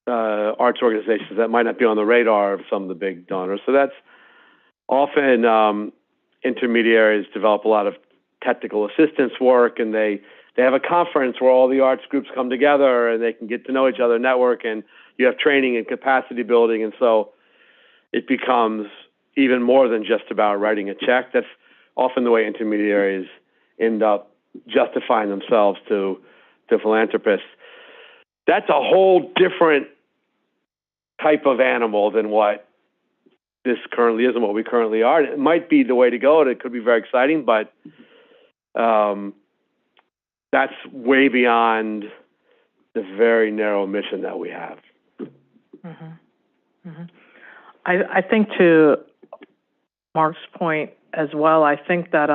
organizations that might not be on the radar of some of the big donors. So that's often intermediaries develop a lot of technical assistance work, and they have a conference where all the arts groups come together and they can get to know each other, network, and you have training and capacity building. And so it becomes even more than just about writing a check. That's often the way intermediaries end up justifying themselves to philanthropists. That's a whole different type of animal than what this currently is and what we currently are. It might be the way to go, and it could be very exciting, but that's way beyond the very narrow mission that we have. Mm-hmm. Mm-hmm. I think to Mark's point as well, I think that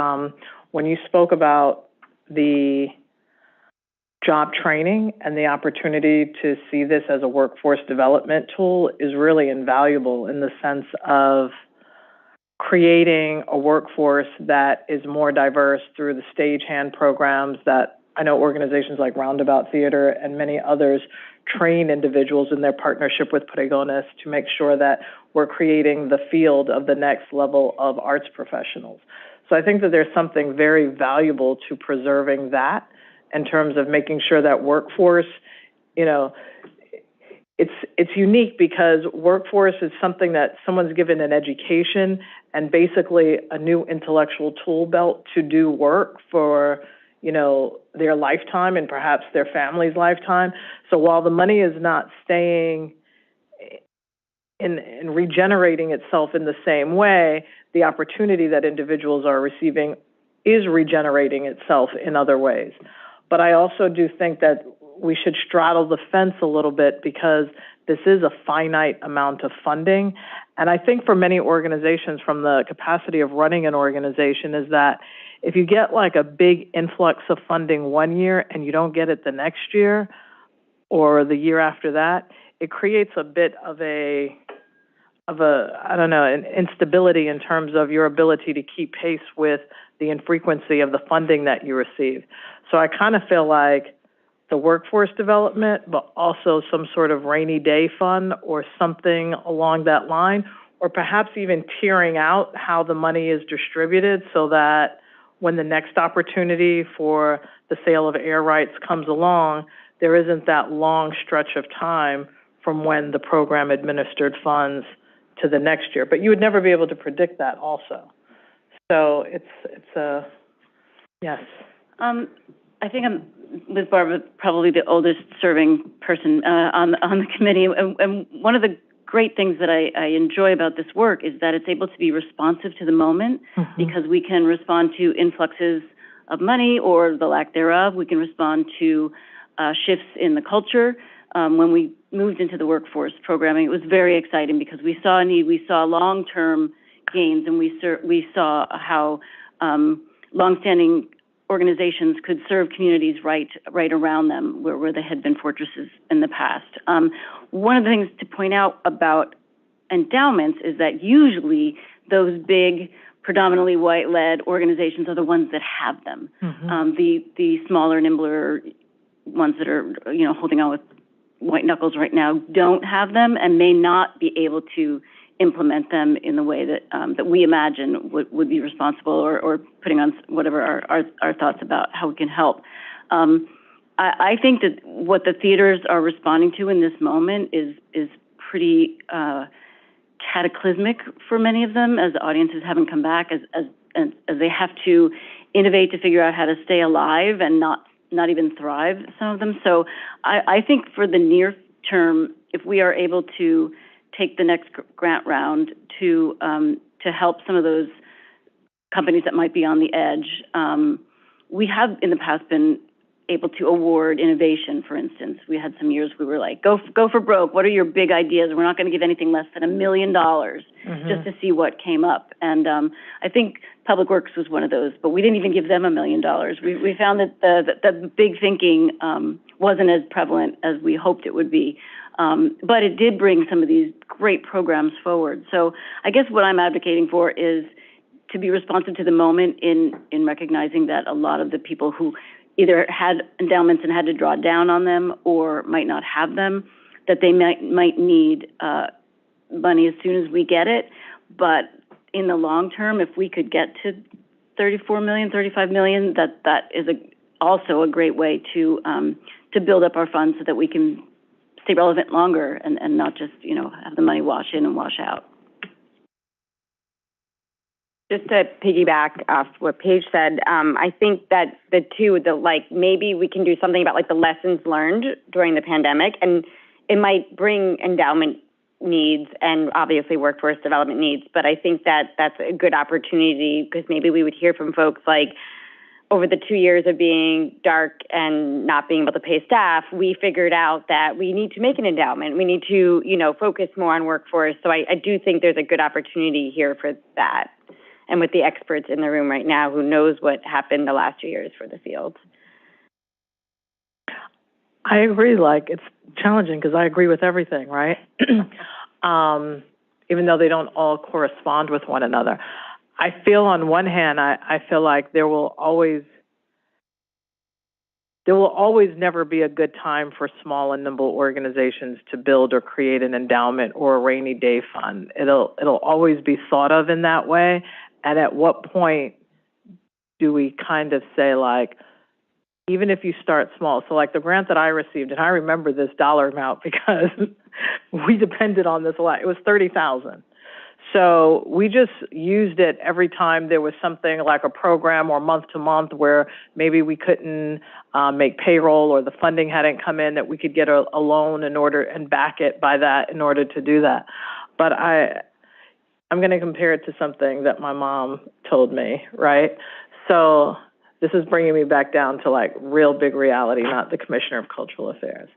when you spoke about the job training and the opportunity to see this as a workforce development tool is really invaluable in the sense of creating a workforce that is more diverse through the stagehand programs that I know organizations like Roundabout Theater and many others train individuals in their partnership with Pregones to make sure that we're creating the field of the next level of arts professionals. So I think that there's something very valuable to preserving that in terms of making sure that workforce, it's unique because workforce is something that someone's given an education and basically a new intellectual tool belt to do work for, their lifetime and perhaps their family's lifetime. So while the money is not staying in regenerating itself in the same way, the opportunity that individuals are receiving is regenerating itself in other ways. But I also do think that we should straddle the fence a little bit because this is a finite amount of funding. And I think for many organizations, from the capacity of running an organization, is that if you get like a big influx of funding one year and you don't get it the next year or the year after that, it creates a bit of an instability in terms of your ability to keep pace with the infrequency of the funding that you receive. So I kind of feel like the workforce development, but also some sort of rainy day fund or something along that line, or perhaps even tiering out how the money is distributed so that when the next opportunity for the sale of air rights comes along, there isn't that long stretch of time from when the program administered funds to the next year. But you would never be able to predict that also. So it's yes. I think I'm, with Barbara, probably the oldest serving person on the committee. And one of the great things that I enjoy about this work is that it's able to be responsive to the moment, because we can respond to influxes of money or the lack thereof. We can respond to shifts in the culture. When we moved into the workforce programming, it was very exciting because we saw a need, we saw long-term gains, and we saw how longstanding organizations could serve communities right around them where they had been fortresses in the past. One of the things to point out about endowments is that usually those big, predominantly white-led organizations are the ones that have them. The smaller, nimbler ones that are, holding on with white knuckles right now don't have them and may not be able to implement them in the way that that we imagine would be responsible, or putting on whatever our thoughts about how we can help. I think that what the theaters are responding to in this moment is pretty cataclysmic for many of them, as the audiences haven't come back, as they have to innovate to figure out how to stay alive and not not even thrive, some of them. So I think for the near term, if we are able to take the next grant round to help some of those companies that might be on the edge, we have in the past been able to award innovation, for instance. We had some years we were like, go for broke. What are your big ideas? We're not going to give anything less than $1 million just to see what came up. And I think Public Works was one of those, but we didn't even give them $1 million. We found that the big thinking wasn't as prevalent as we hoped it would be. But it did bring some of these great programs forward. So I guess what I'm advocating for is to be responsive to the moment in recognizing that a lot of the people who either had endowments and had to draw down on them or might not have them, that they might need money as soon as we get it. But in the long term, if we could get to 34 million, 35 million, that is also a great way to build up our funds so that we can stay relevant longer and not just, have the money wash in and wash out. Just to piggyback off what Paige said, I think that maybe we can do something about the lessons learned during the pandemic, and it might bring endowment needs and obviously workforce development needs, but I think that that's a good opportunity because maybe we would hear from folks over the 2 years of being dark and not being able to pay staff, we figured out that we need to make an endowment. We need to, focus more on workforce. So I do think there's a good opportunity here for that. And with the experts in the room right now who knows what happened the last 2 years for the field. I agree, it's challenging because I agree with everything, right? Even though they don't all correspond with one another. I feel on one hand, I feel like there will always never be a good time for small and nimble organizations to build or create an endowment or a rainy day fund. It'll always be thought of in that way. And at what point do we kind of say even if you start small, so the grant that I received, and I remember this dollar amount because we depended on this a lot, it was $30,000. So we just used it every time there was something like a program or month to month where maybe we couldn't make payroll or the funding hadn't come in that we could get a loan and back it by that in order to do that. But I'm going to compare it to something that my mom told me, right? So this is bringing me back down to real big reality, not the Commissioner of Cultural Affairs.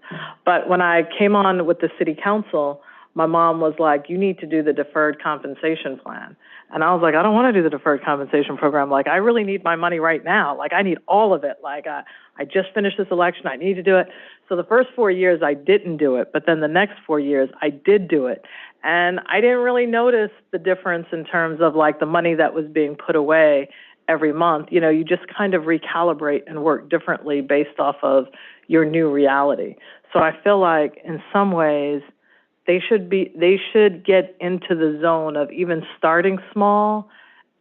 But when I came on with the City Council, my mom was like, you need to do the deferred compensation plan. And I was like, I don't want to do the deferred compensation program. I really need my money right now. I need all of it. I just finished this election. I need to do it. So the first 4 years, I didn't do it. But then the next 4 years, I did do it. And I didn't really notice the difference in terms of the money that was being put away every month. You just kind of recalibrate and work differently based off of your new reality. So I feel like in some ways, they should get into the zone of even starting small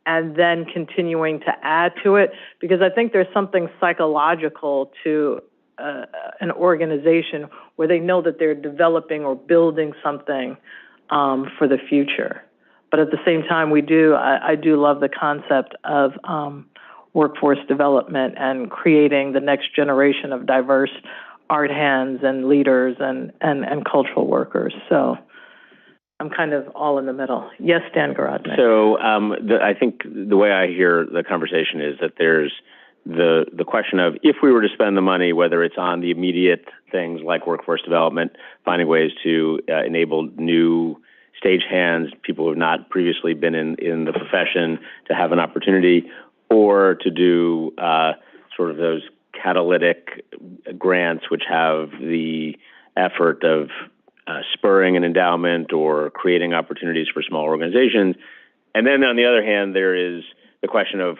and then continuing to add to it, because I think there's something psychological to an organization where they know that they're developing or building something for the future. But at the same time, I do love the concept of workforce development and creating the next generation of diverse art hands and leaders and cultural workers. So I'm kind of all in the middle. Yes, Dan Garodnick. So I think the way I hear the conversation is that there's the question of if we were to spend the money, whether it's on the immediate things like workforce development, finding ways to enable new stage hands, people who have not previously been in the profession to have an opportunity, or to do sort of those catalytic grants which have the effort of spurring an endowment or creating opportunities for small organizations. And then on the other hand, there is the question of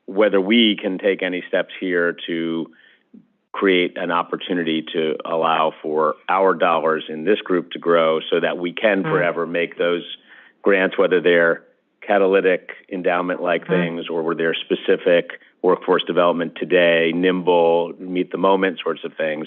whether we can take any steps here to create an opportunity to allow for our dollars in this group to grow so that we can forever make those grants, whether they're catalytic endowment-like things or were there specific workforce development today, nimble, meet the moment sorts of things.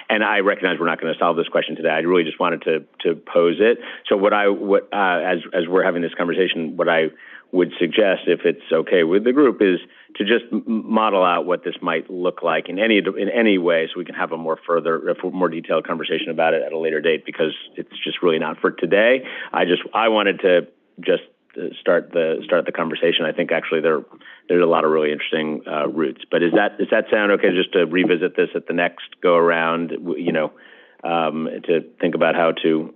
and I recognize we're not going to solve this question today. I really just wanted to pose it. So as we're having this conversation, what I would suggest, if it's okay with the group, is to just model out what this might look like in any way, so we can have a more detailed conversation about it at a later date, because it's just really not for today. I wanted to just start the conversation. I think actually there's a lot of really interesting routes. But does that sound okay? Just to revisit this at the next go around, to think about how to.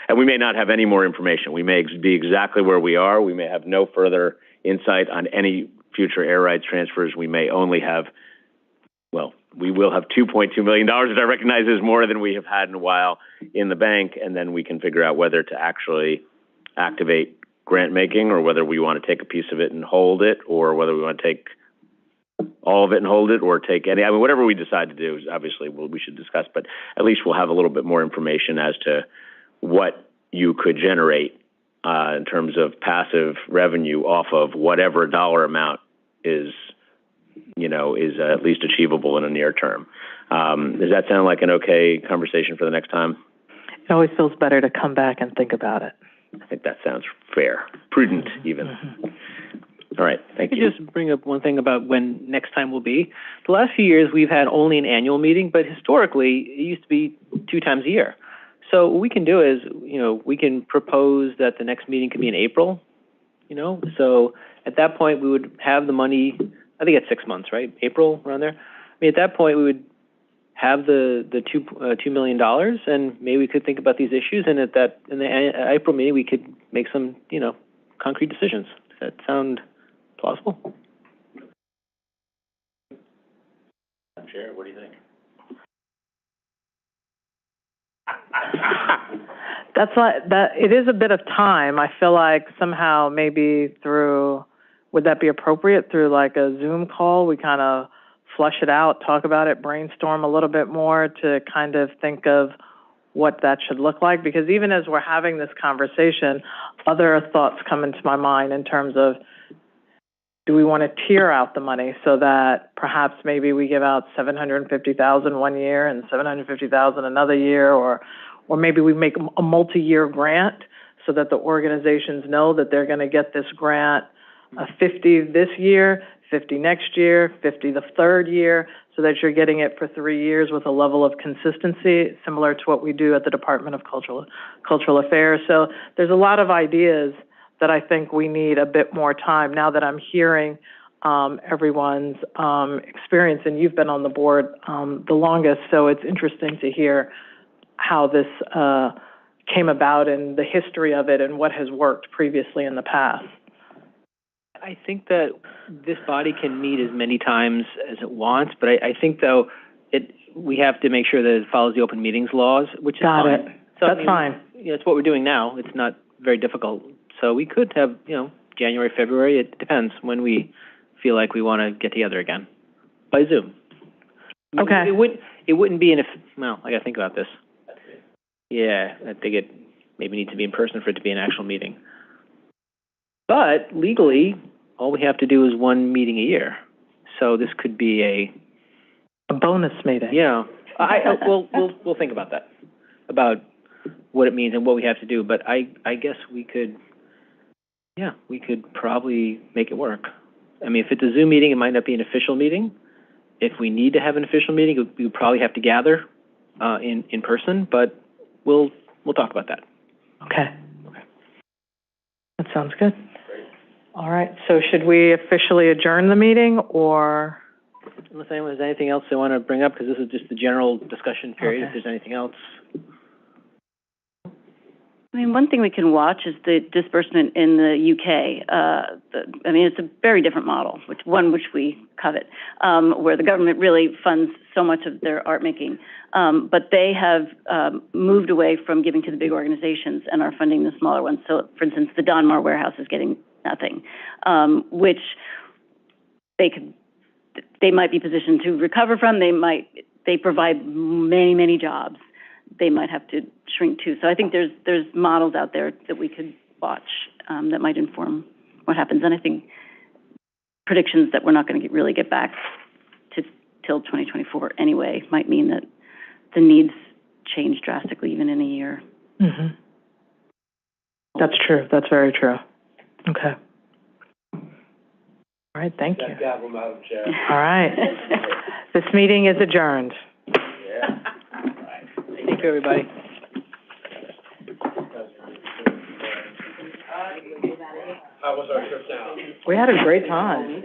And we may not have any more information. We may be exactly where we are. We may have no further insight on any future air rights transfers. We may only have, we will have $2.2 million, which I recognize is more than we have had in a while in the bank, and then we can figure out whether to actually activate grant making, or whether we want to take a piece of it and hold it, or whether we want to take all of it and hold it, or take any. I mean, whatever we decide to do, obviously we should discuss, but at least we'll have a little bit more information as to what you could generate in terms of passive revenue off of whatever dollar amount is at least achievable in a near term. Does that sound like an okay conversation for the next time? It always feels better to come back and think about it. I think that sounds fair, prudent even. All right, thank you. I could just bring up one thing about when next time will be. The last few years, we've had only an annual meeting, but historically, it used to be 2 times a year. So what we can do is, we can propose that the next meeting could be in April, So at that point, we would have the money, I think it's 6 months, right? April, around there. I mean, at that point, we would have the $2 million, and maybe we could think about these issues, and in the April meeting, we could make some, concrete decisions. Does that sound plausible? Chair, what do you think? It is a bit of time. I feel like somehow maybe would that be appropriate through like a Zoom call? We kind of flush it out, talk about it, brainstorm a little bit more to kind of think of what that should look like. Because even as we're having this conversation, other thoughts come into my mind in terms of, do we want to tier out the money so that perhaps maybe we give out $750,000 one year and $750,000 another year, or maybe we make a multi-year grant so that the organizations know that they're going to get this grant, 50 this year, 50 next year, 50 the third year, so that you're getting it for 3 years with a level of consistency similar to what we do at the Department of Cultural Affairs. So there's a lot of ideas that I think we need a bit more time now that I'm hearing everyone's experience, and you've been on the board the longest, so it's interesting to hear how this came about and the history of it and what has worked previously in the past. I think that this body can meet as many times as it wants, but I think, though, we have to make sure that it follows the open meetings laws, which is fine. Got it. So, that's fine. It's what we're doing now. It's not very difficult. So we could have, January, February. It depends when we feel like we want to get together again by Zoom. Okay. It wouldn't be I got to think about this. Yeah, I think it maybe needs to be in person for it to be an actual meeting. But legally, all we have to do is 1 meeting a year. So this could be a bonus meeting. Yeah. We'll think about that, about what it means and what we have to do. But I guess we could probably make it work. I mean, if it's a Zoom meeting, it might not be an official meeting. If we need to have an official meeting, we would probably have to gather in person. But we'll talk about that. Okay. That sounds good. Great. All right. So should we officially adjourn the meeting, or? Unless anyone has anything else they want to bring up, because this is just the general discussion period. Okay. If there's anything else. I mean, one thing we can watch is the disbursement in the UK. It's a very different model, which we covet, where the government really funds so much of their art making. But they have moved away from giving to the big organizations and are funding the smaller ones. So, for instance, the Donmar Warehouse is getting nothing, which they might be positioned to recover from. They provide many, many jobs. They might have to shrink too. So I think there's models out there that we could watch that might inform what happens. And I think predictions that we're not going to really get back to till 2024 anyway might mean that the needs change drastically even in a year. Mm-hmm. That's true. That's very true. Okay. All right, thank you. Gavel, Madam Chair. All right. This meeting is adjourned. Thank you, everybody. How was our trip down? We had a great time.